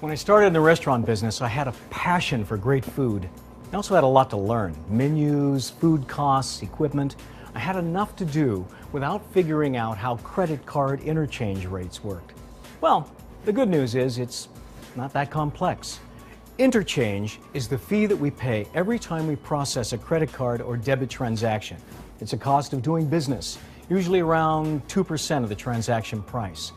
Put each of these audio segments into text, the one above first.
When I started in the restaurant business, I had a passion for great food. I also had a lot to learn. Menus, food costs, equipment. I had enough to do without figuring out how credit card interchange rates worked. Well, the good news is it's not that complex. Interchange is the fee that we pay every time we process a credit card or debit transaction. It's a cost of doing business, usually around 2% of the transaction price.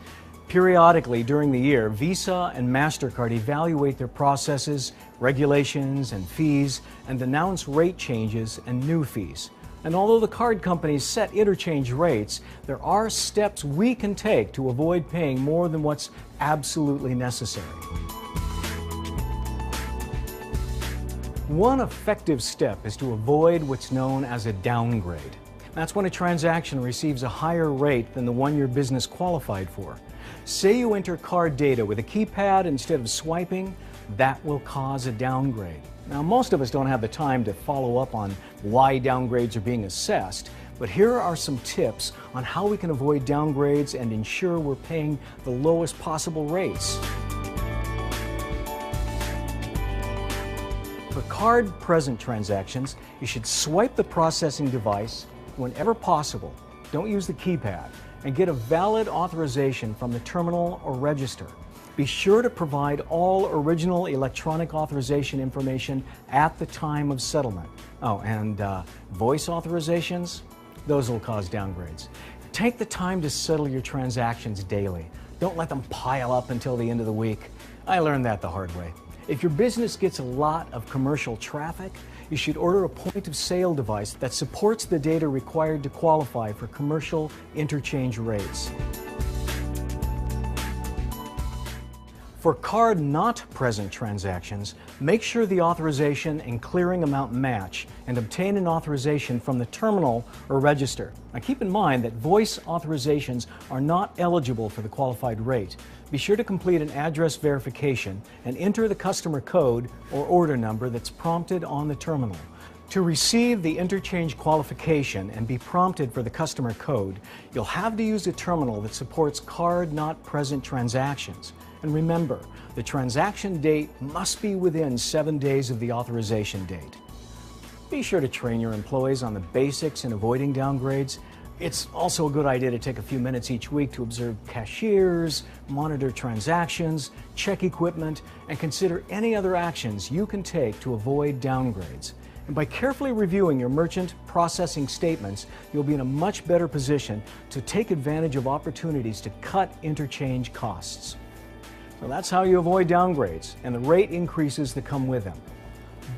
Periodically during the year, Visa and MasterCard evaluate their processes, regulations, and fees, and announce rate changes and new fees. And although the card companies set interchange rates, there are steps we can take to avoid paying more than what's absolutely necessary. One effective step is to avoid what's known as a downgrade. That's when a transaction receives a higher rate than the one your business qualified for. Say you enter card data with a keypad instead of swiping, that will cause a downgrade. Now, most of us don't have the time to follow up on why downgrades are being assessed, but here are some tips on how we can avoid downgrades and ensure we're paying the lowest possible rates. For card-present transactions, you should swipe the processing device whenever possible. Don't use the keypad, and get a valid authorization from the terminal or register. Be sure to provide all original electronic authorization information at the time of settlement. Oh, and voice authorizations, those will cause downgrades. Take the time to settle your transactions daily. Don't let them pile up until the end of the week. I learned that the hard way. If your business gets a lot of commercial traffic, you should order a point-of-sale device that supports the data required to qualify for commercial interchange rates. For card-not-present transactions, make sure the authorization and clearing amount match and obtain an authorization from the terminal or register. Now keep in mind that voice authorizations are not eligible for the qualified rate. Be sure to complete an address verification and enter the customer code or order number that's prompted on the terminal. To receive the interchange qualification and be prompted for the customer code, you'll have to use a terminal that supports card-not-present transactions. And remember, the transaction date must be within 7 days of the authorization date. Be sure to train your employees on the basics in avoiding downgrades. It's also a good idea to take a few minutes each week to observe cashiers, monitor transactions, check equipment, and consider any other actions you can take to avoid downgrades. And by carefully reviewing your merchant processing statements, you'll be in a much better position to take advantage of opportunities to cut interchange costs. So that's how you avoid downgrades and the rate increases that come with them.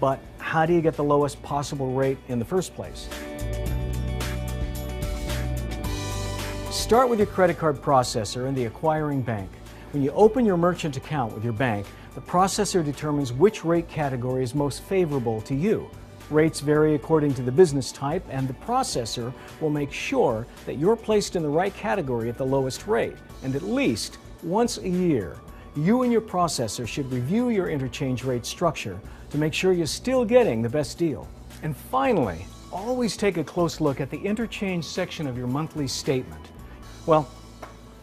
But how do you get the lowest possible rate in the first place? Start with your credit card processor and the acquiring bank. When you open your merchant account with your bank, the processor determines which rate category is most favorable to you. Rates vary according to the business type, and the processor will make sure that you're placed in the right category at the lowest rate. And at least once a year, you and your processor should review your interchange rate structure to make sure you're still getting the best deal. And finally, always take a close look at the interchange section of your monthly statement. Well,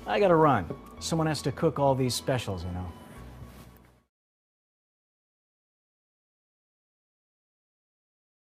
I gotta run. Someone has to cook all these specials, you know.